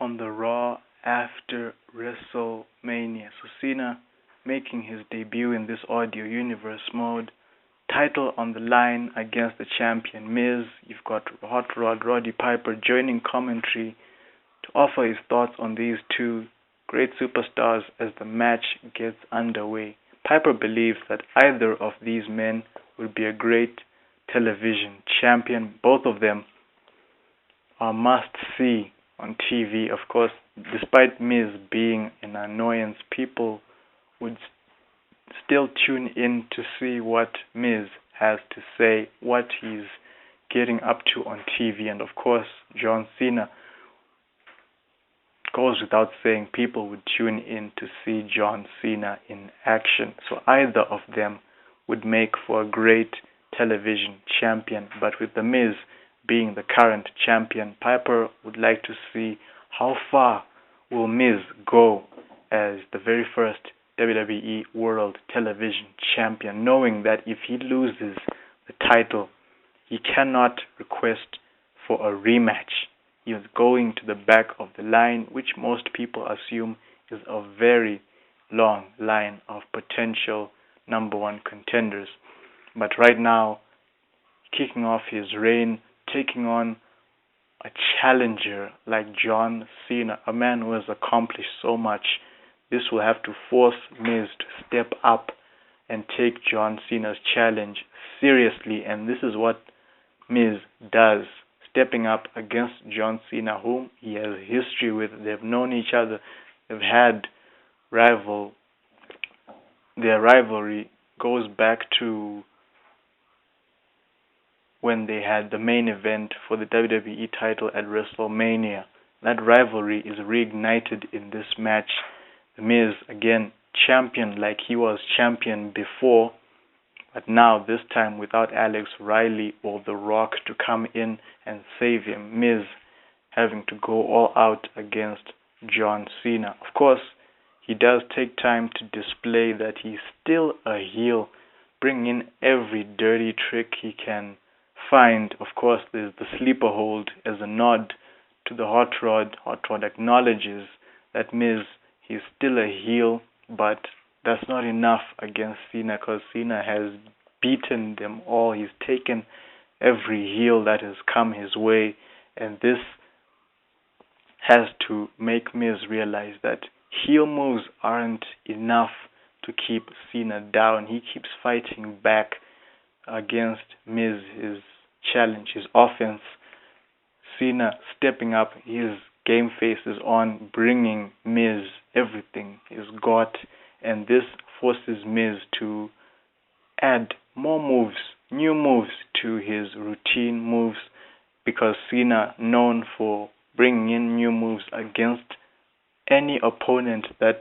on the Raw after WrestleMania. So Cena making his debut in this audio universe mode. Title on the line against the champion Miz. You've got Hot Rod Roddy Piper joining commentary to offer his thoughts on these two great superstars as the match gets underway. Piper believes that either of these men would be a great television champion. Both of them are must-see on TV. Of course, despite Miz being an annoyance, people would still tune in to see what Miz has to say, what he's getting up to on TV. And of course, John Cena, goes without saying, people would tune in to see John Cena in action. So either of them would make for a great television champion. But with The Miz being the current champion, Piper would like to see how far will Miz go as the very first WWE World Television Champion, knowing that if he loses the title, he cannot request for a rematch. He is going to the back of the line, which most people assume is a very long line of potential number one contenders. But right now, kicking off his reign, taking on a challenger like John Cena, a man who has accomplished so much, this will have to force Miz to step up and take John Cena's challenge seriously. And this is what Miz does, stepping up against John Cena, whom he has history with. They've known each other. They've had their rivalry goes back to when they had the main event for the WWE title at WrestleMania. That rivalry is reignited in this match. The Miz, again, champion like he was champion before, but now this time without Alex Riley or The Rock to come in and save him. Miz having to go all out against John Cena. Of course, he does take time to display that he's still a heel, bring in every dirty trick he can find. Of course, there's the sleeper hold as a nod to the Hot Rod. Hot Rod acknowledges that Miz, he's still a heel, but that's not enough against Cena because Cena has beaten them all. He's taken every heel that has come his way, and this has to make Miz realize that heel moves aren't enough to keep Cena down. He keeps fighting back against Miz, his challenge, his offense. Cena stepping up, his game face is on, bringing Miz everything he's got, and this forces Miz to add more moves, new moves to his routine moves, because Cena known for bringing in new moves against any opponent that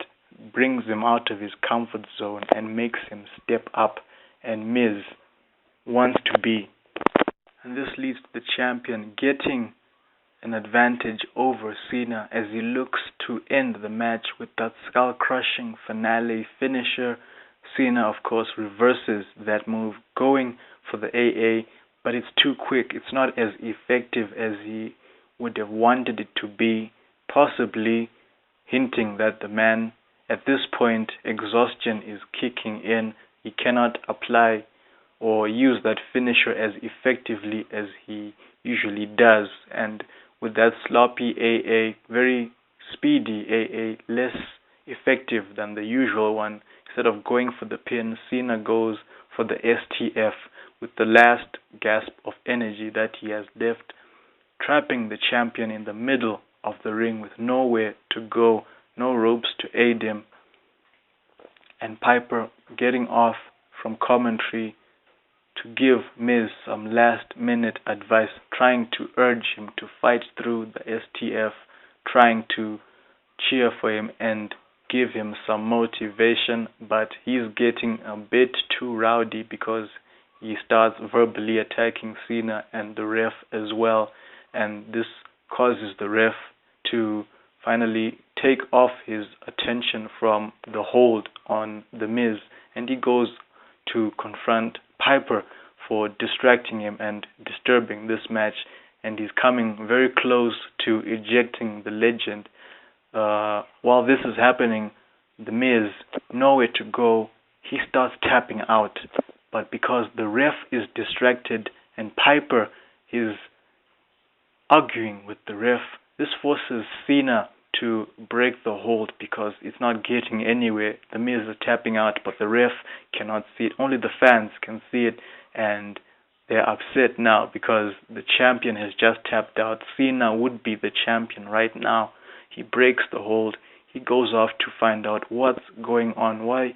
brings him out of his comfort zone and makes him step up, and Miz wants to be. And this leads to the champion getting an advantage over Cena as he looks to end the match with that skull-crushing finale finisher. Cena, of course, reverses that move, going for the AA, but it's too quick. It's not as effective as he would have wanted it to be, possibly hinting that the man, at this point, exhaustion is kicking in. He cannot apply or use that finisher as effectively as he usually does, and with that sloppy AA, very speedy AA, less effective than the usual one. Instead of going for the pin, Cena goes for the STF with the last gasp of energy that he has left, trapping the champion in the middle of the ring with nowhere to go, no ropes to aid him. And Piper getting off from commentary to give Miz some last-minute advice, trying to urge him to fight through the STF, trying to cheer for him and give him some motivation, but he's getting a bit too rowdy because he starts verbally attacking Cena and the ref as well, and this causes the ref to finally take off his attention from the hold on The Miz, and he goes to confront Piper for distracting him and disturbing this match. and he's coming very close to ejecting the legend. While this is happening, the Miz, nowhere to go, he starts tapping out. But because the ref is distracted and Piper is arguing with the ref, this forces Cena to break the hold because it's not getting anywhere. The Miz is tapping out, but the ref cannot see it. Only the fans can see it, and they're upset now because the champion has just tapped out. Cena would be the champion right now. He breaks the hold. He goes off to find out what's going on. Why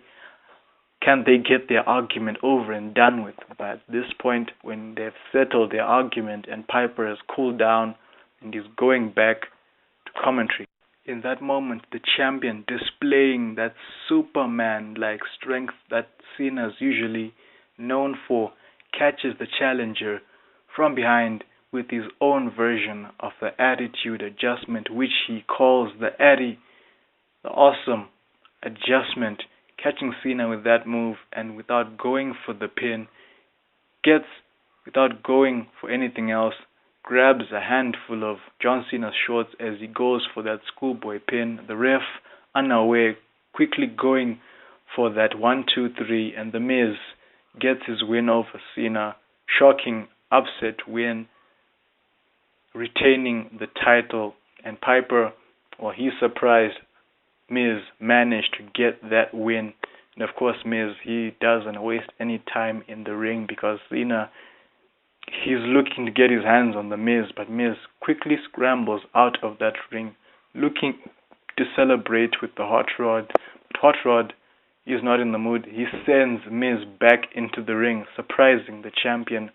can't they get their argument over and done with? But at this point, when they've settled their argument and Piper has cooled down and is going back to commentary, in that moment, the champion, displaying that Superman-like strength that Cena's usually known for, catches the challenger from behind with his own version of the attitude adjustment, which he calls the awesome adjustment. Catching Cena with that move, and without going for the pin, without going for anything else, grabs a handful of John Cena's shorts as he goes for that schoolboy pin. The ref, unaware, quickly going for that 1-2-3, and The Miz gets his win over Cena. Shocking upset win, retaining the title. And Piper, well, he's surprised Miz managed to get that win. And of course, Miz, he doesn't waste any time in the ring because Cena, he's looking to get his hands on the Miz, but Miz quickly scrambles out of that ring, looking to celebrate with the Hot Rod. But Hot Rod is not in the mood. He sends Miz back into the ring, surprising the champion,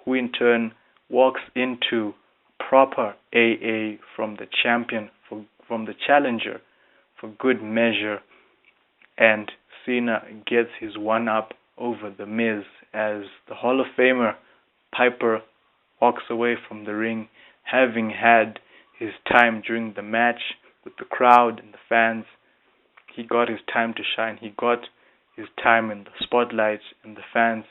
who in turn walks into proper AA from the champion, from the challenger, for good measure, and Cena gets his one-up over The Miz as the Hall of Famer Piper walks away from the ring, having had his time during the match with the crowd and the fans. He got his time to shine. He got his time in the spotlight, and the fans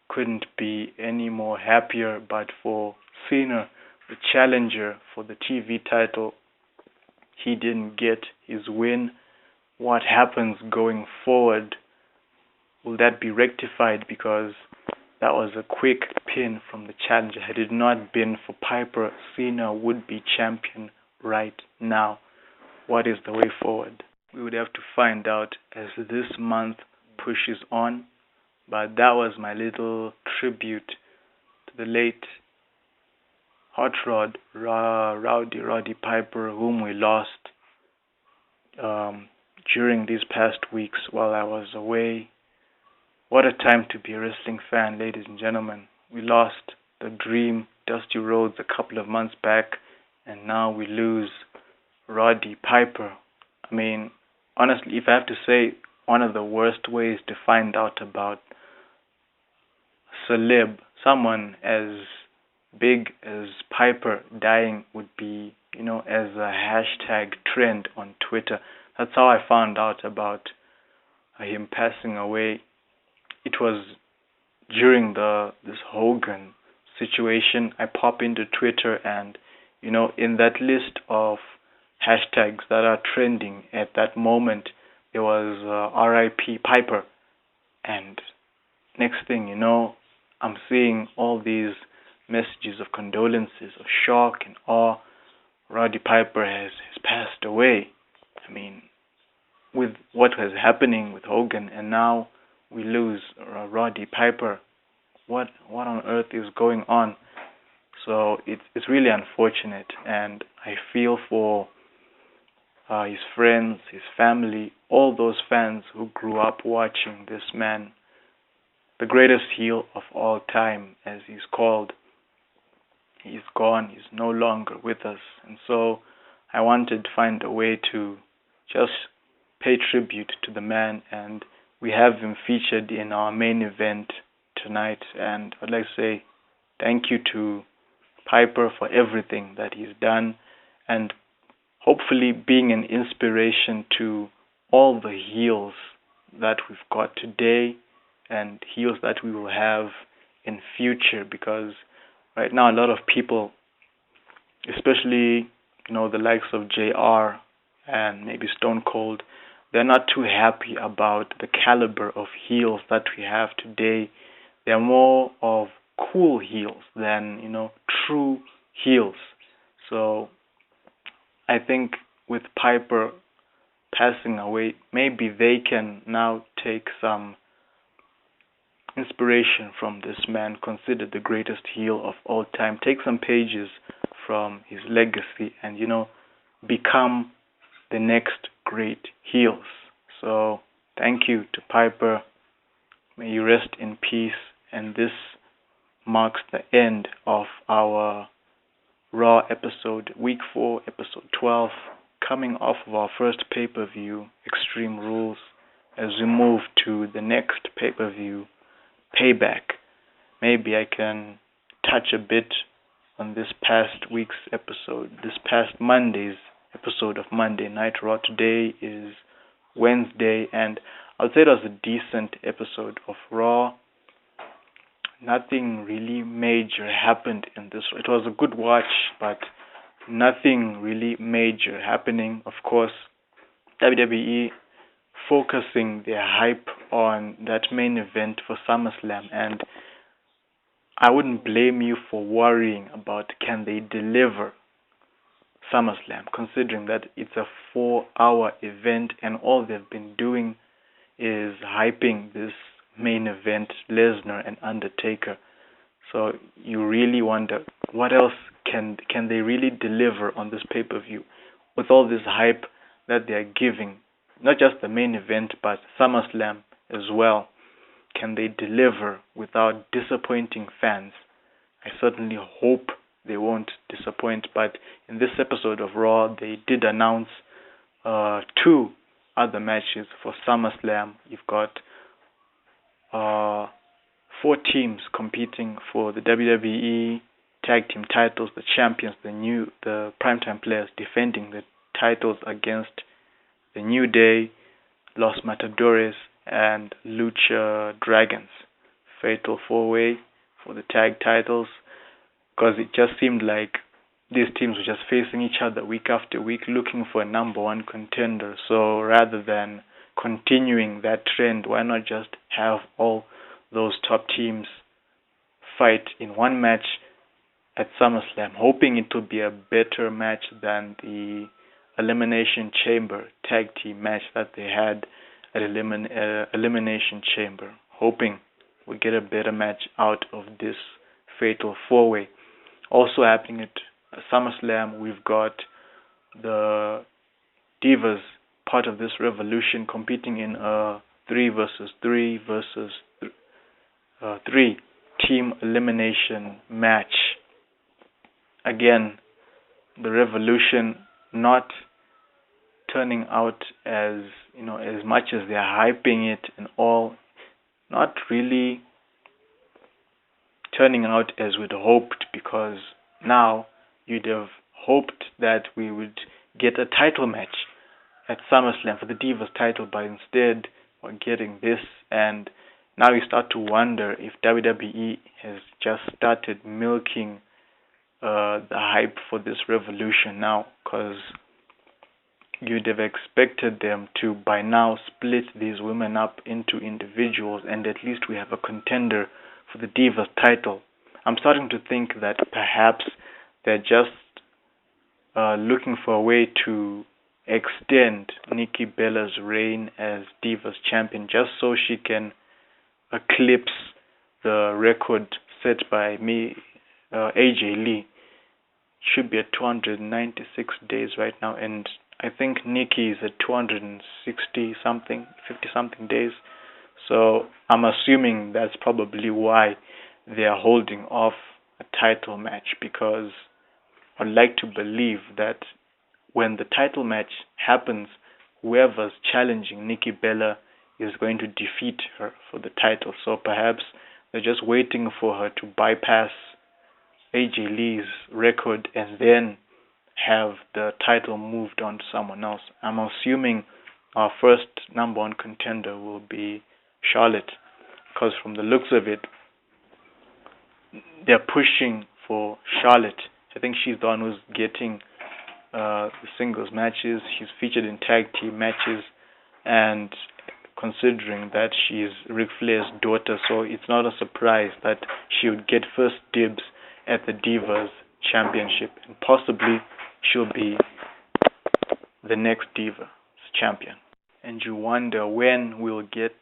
couldn't be any more happier. But for Cena, the challenger for the TV title, he didn't get his win. What happens going forward? Will that be rectified? Because that was a quick pin from the challenger. Had it not been for Piper, Cena would be champion right now. What is the way forward? We would have to find out as this month pushes on. But that was my little tribute to the late Hot Rod, Roddy Piper, whom we lost during these past weeks while I was away. What a time to be a wrestling fan, ladies and gentlemen. We lost the Dream, Dusty Rhodes, a couple of months back, and now we lose Roddy Piper. I mean, honestly, if I have to say, one of the worst ways to find out about celeb, someone as big as Piper dying, would be, as a hashtag trend on Twitter. That's how I found out about him passing away. It was during this Hogan situation. I pop into Twitter, and in that list of hashtags that are trending at that moment, there was R.I.P. Piper, and next thing you know, I'm seeing all these messages of condolences, of shock and awe. Roddy Piper has passed away. I mean, with what was happening with Hogan, and now we lose Roddy Piper. What on earth is going on? So it's really unfortunate, and I feel for his friends, his family, all those fans who grew up watching this man, the greatest heel of all time, as he's called. He's gone. He's no longer with us. And so I wanted to find a way to just pay tribute to the man, and we have him featured in our main event tonight. And I'd like to say thank you to Piper for everything that he's done, and hopefully being an inspiration to all the heels that we've got today and heels that we will have in future, because right now a lot of people especially the likes of JR and maybe Stone Cold. They're not too happy about the caliber of heels that we have today. They're more of cool heels than true heels. So I think with Piper passing away, maybe they can now take some inspiration from this man, considered the greatest heel of all time. Take some pages from his legacy and, become the next great heels. So, thank you to Piper. May you rest in peace. And this marks the end of our Raw episode, Week 4, Episode 12, coming off of our first pay-per-view, Extreme Rules, as we move to the next pay-per-view, Payback. Maybe I can touch a bit on this past week's episode, this past Monday's episode of Monday Night Raw. Today is Wednesday, and I would say it was a decent episode of Raw. Nothing really major happened in this. It was a good watch, but nothing really major happening. Of course, WWE focusing their hype on that main event for SummerSlam, and I wouldn't blame you for worrying about can they deliver SummerSlam, considering that it's a 4-hour event and all they've been doing is hyping this main event, Lesnar and Undertaker. So you really wonder what else can they really deliver on this pay-per-view with all this hype that they are giving, not just the main event but SummerSlam as well. Can they deliver without disappointing fans? I certainly hope they won't disappoint, but in this episode of Raw they did announce 2 other matches for SummerSlam. You've got 4 teams competing for the WWE Tag Team titles, the champions, the primetime players defending the titles against the New Day, Los Matadores, and Lucha Dragons. Fatal 4-way for the tag titles, because it just seemed like these teams were just facing each other week after week looking for a number 1 contender. So rather than continuing that trend, why not just have all those top teams fight in one match at SummerSlam, hoping it will be a better match than the Elimination Chamber tag team match that they had at Elimination Chamber. Hoping we get a better match out of this fatal 4-way. Also happening at SummerSlam, we've got the Divas, part of this revolution, competing in a 3 versus 3 versus 3 team elimination match. Again, the revolution not turning out as as much as they're hyping it and all, not really turning out as we'd hoped, because now you'd have hoped that we would get a title match at SummerSlam for the Divas title, but instead we're getting this, and now you start to wonder if WWE has just started milking the hype for this revolution now, because you'd have expected them to by now split these women up into individuals, and at least we have a contender for the Divas title. I'm starting to think that perhaps they're just looking for a way to extend Nikki Bella's reign as Divas champion, just so she can eclipse the record set by AJ Lee. Should be at 296 days right now, and I think Nikki is at 260 something, 50 something days. So I'm assuming that's probably why they are holding off a title match, because I'd like to believe that when the title match happens, whoever's challenging Nikki Bella is going to defeat her for the title. So perhaps they're just waiting for her to bypass AJ Lee's record and then have the title moved on to someone else. I'm assuming our first number 1 contender will be Charlotte, because from the looks of it, they're pushing for Charlotte I think she's the one who's getting the singles matches. She's featured in tag team matches, and considering that she's Ric Flair's daughter, so it's not a surprise that she would get first dibs at the Divas Championship, and possibly she'll be the next Divas champion. And you wonder when we'll get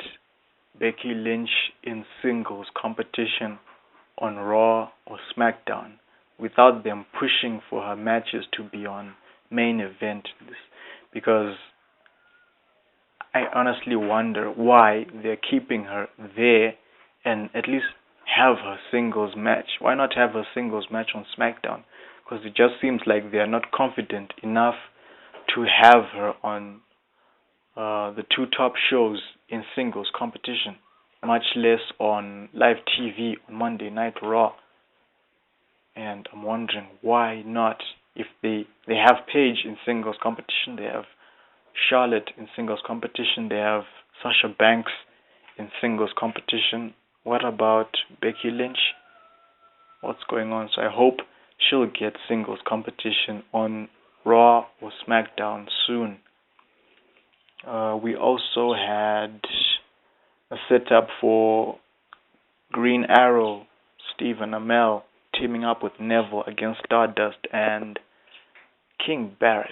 Becky Lynch in singles competition on Raw or SmackDown without them pushing for her matches to be on main event, because I honestly wonder why they're keeping her there and at least have her singles match. Why not have her singles match on SmackDown? Because it just seems like they are not confident enough to have her on the two top shows in singles competition, much less on live TV on Monday Night Raw. And I'm wondering why not. If they have Paige in singles competition, they have Charlotte in singles competition, they have Sasha Banks in singles competition. What about Becky Lynch? What's going on? So I hope she'll get singles competition on Raw or SmackDown soon. We also had a setup for Green Arrow, Stephen Amell teaming up with Neville against Stardust and King Barrett,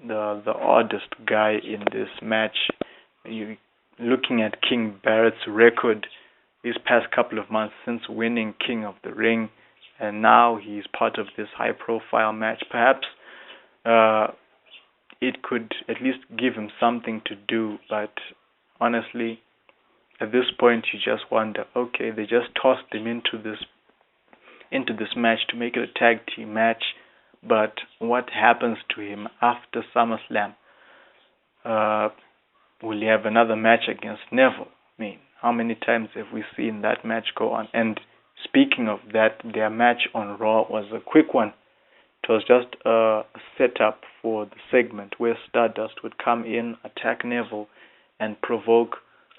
the oddest guy in this match. You looking at King Barrett's record these past couple of months since winning King of the Ring, and now he's part of this high-profile match. Perhaps it could at least give him something to do, but honestly, at this point, you just wonder, okay, they just tossed him into this match to make it a tag team match, but what happens to him after SummerSlam? Will he have another match against Neville? I mean, how many times have we seen that match go on? And speaking of that, their match on Raw was a quick one. It was just a setup for the segment where Stardust would come in, attack Neville, and provoke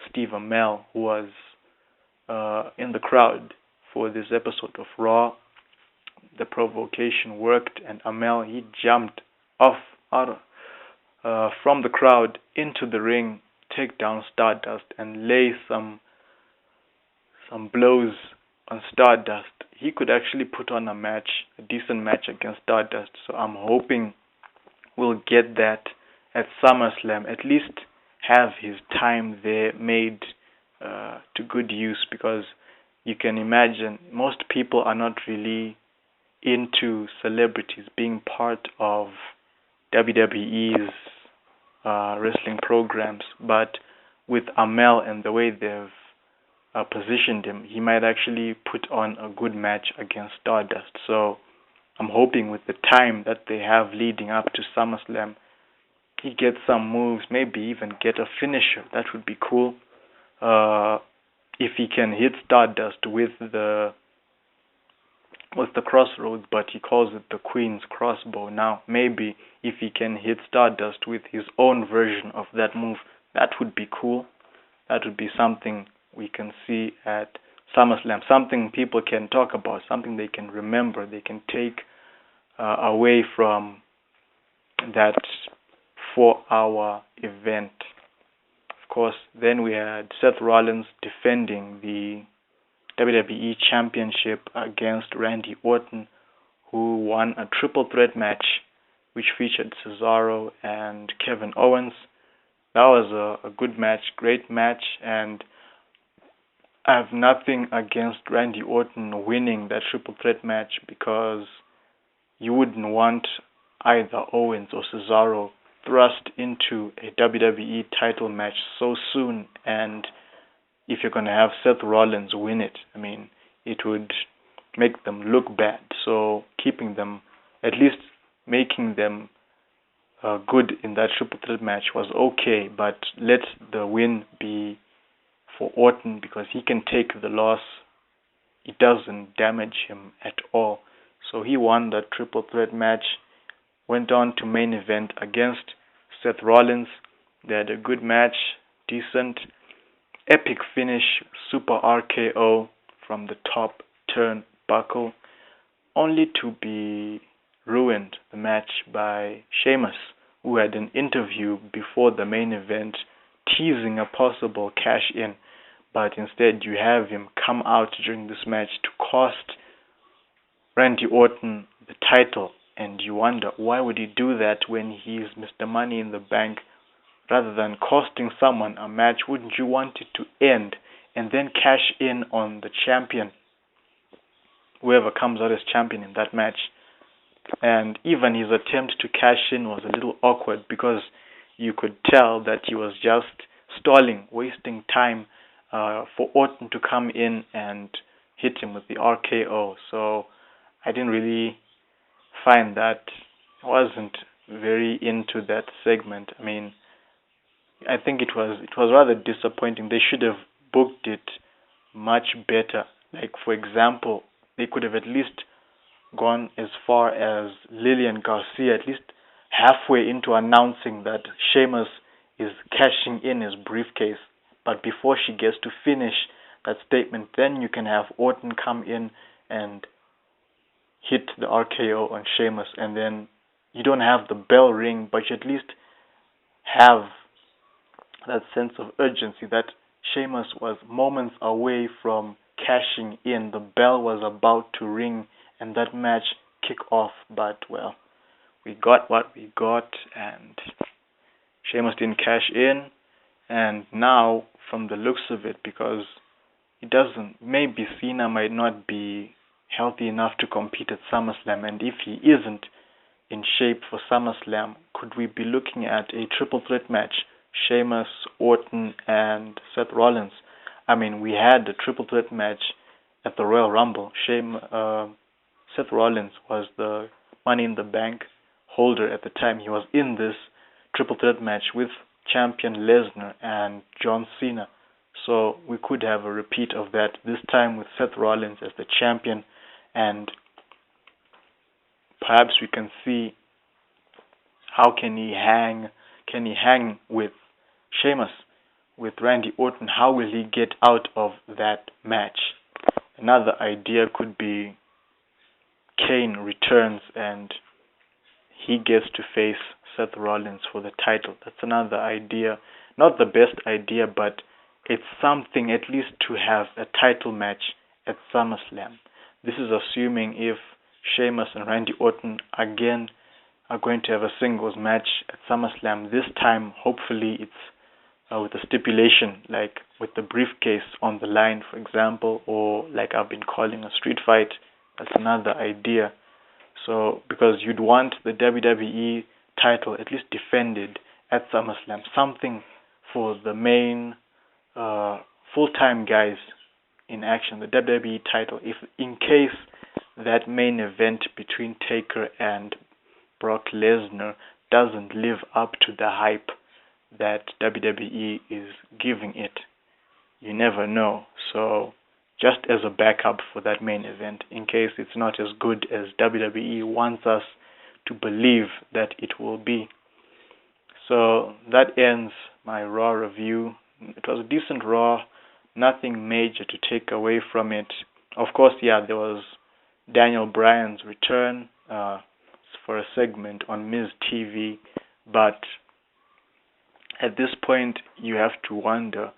Steve Amell, who was in the crowd for this episode of Raw. The provocation worked, and Amell, he jumped from the crowd into the ring, take down Stardust, and lay some blows on Stardust. He could actually put on a decent match against Stardust. So I'm hoping we'll get that at SummerSlam. At least have his time there made to good use, because you can imagine most people are not really into celebrities being part of WWE's wrestling programs, but with Amell and the way they've positioned him, he might actually put on a good match against Stardust. So I'm hoping with the time that they have leading up to SummerSlam, he gets some moves, maybe even get a finisher. That would be cool. If he can hit Stardust with the crossroads, but he calls it the Queen's Crossbow now. Maybe if he can hit Stardust with his own version of that move, that would be cool. That would be something we can see at SummerSlam, something people can talk about, something they can remember, they can take away from that 4-hour event. Of course, then we had Seth Rollins defending the WWE Championship against Randy Orton, who won a triple threat match which featured Cesaro and Kevin Owens. That was a good match, great match, and I have nothing against Randy Orton winning that triple threat match, because you wouldn't want either Owens or Cesaro thrust into a WWE title match so soon, and if you're going to have Seth Rollins win it, I mean, it would make them look bad. So keeping them, at least making them good in that triple threat match was okay, but let the win be for Orton, because he can take the loss. It doesn't damage him at all. So he won that triple threat match, went on to main event against Seth Rollins. They had a good match, decent, epic finish, super RKO from the top turnbuckle only to be ruined, the match, by Sheamus, who had an interview before the main event teasing a possible cash-in, but instead you have him come out during this match to cost Randy Orton the title, and you wonder, why would he do that when he's Mr. Money in the Bank? Rather than costing someone a match, wouldn't you want it to end and then cash in on the champion, whoever comes out as champion in that match? And even his attempt to cash in was a little awkward, because you could tell that he was just stalling, wasting time for Orton to come in and hit him with the RKO. So I didn't really find that. I wasn't very into that segment. I mean, I think it was rather disappointing. They should have booked it much better. Like, for example, they could have at least gone as far as Lillian Garcia, at least halfway into announcing that Sheamus is cashing in his briefcase. But before she gets to finish that statement, then you can have Orton come in and hit the RKO on Sheamus, and then you don't have the bell ring, but you at least have that sense of urgency that Sheamus was moments away from cashing in. The bell was about to ring and that match kick off, but well, we got what we got, and Sheamus didn't cash in. And now, from the looks of it, because maybe Cena might not be healthy enough to compete at SummerSlam, and if he isn't in shape for SummerSlam, could we be looking at a triple threat match? Sheamus, Orton, and Seth Rollins. I mean, we had the triple threat match at the Royal Rumble. Seth Rollins was the Money in the Bank holder at the time. He was in this triple threat match with champion Lesnar and John Cena. So we could have a repeat of that, this time with Seth Rollins as the champion, and perhaps we can see how can he hang with Sheamus, with Randy Orton. How will he get out of that match? Another idea could be Kane returns and he gets to face Seth Rollins for the title. That's another idea. Not the best idea, but it's something at least to have a title match at SummerSlam. This is assuming if Sheamus and Randy Orton again are going to have a singles match at SummerSlam. This time, hopefully, it's with a stipulation, like with the briefcase on the line, for example, or like I've been calling a street fight. That's another idea. So, because you'd want the WWE title at least defended at SummerSlam, something for the main full-time guys in action, the WWE title, if in case that main event between Taker and Brock Lesnar doesn't live up to the hype that WWE is giving it. You never know. So just as a backup for that main event, in case it's not as good as WWE wants us to believe that it will be. So that ends my Raw review. It was a decent Raw, nothing major to take away from it. Of course, there was Daniel Bryan's return for a segment on Miz TV, but at this point you have to wonder,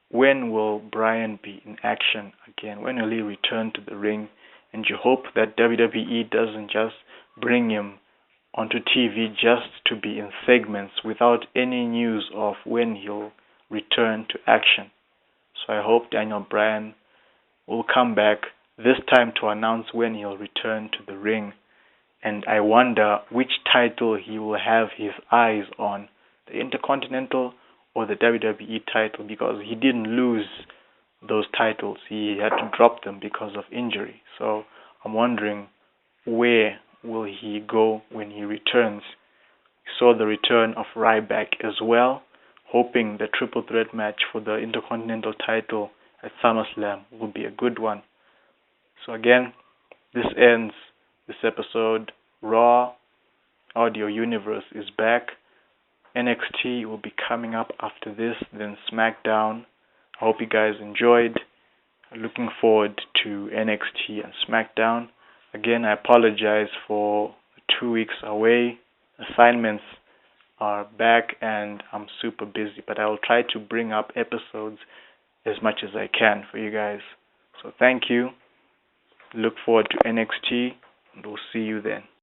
when will Bryan be in action again? When will he return to the ring? And you hope that WWE doesn't just bring him onto TV just to be in segments without any news of when he'll return to action. So I hope Daniel Bryan will come back, this time to announce when he'll return to the ring. And I wonder which title he will have his eyes on, the Intercontinental or the WWE title, because he didn't lose those titles. He had to drop them because of injury. So I'm wondering, where will he go when he returns? We saw the return of Ryback as well, hoping the triple threat match for the Intercontinental title at SummerSlam will be a good one. So again, this ends this episode. Raw Audio Universe is back. NXT will be coming up after this, then SmackDown. I hope you guys enjoyed. Looking forward to NXT and SmackDown. Again, I apologize for 2 weeks away. Assignments are back and I'm super busy, but I will try to bring up episodes as much as I can for you guys. So thank you. Look forward to NXT and we'll see you then.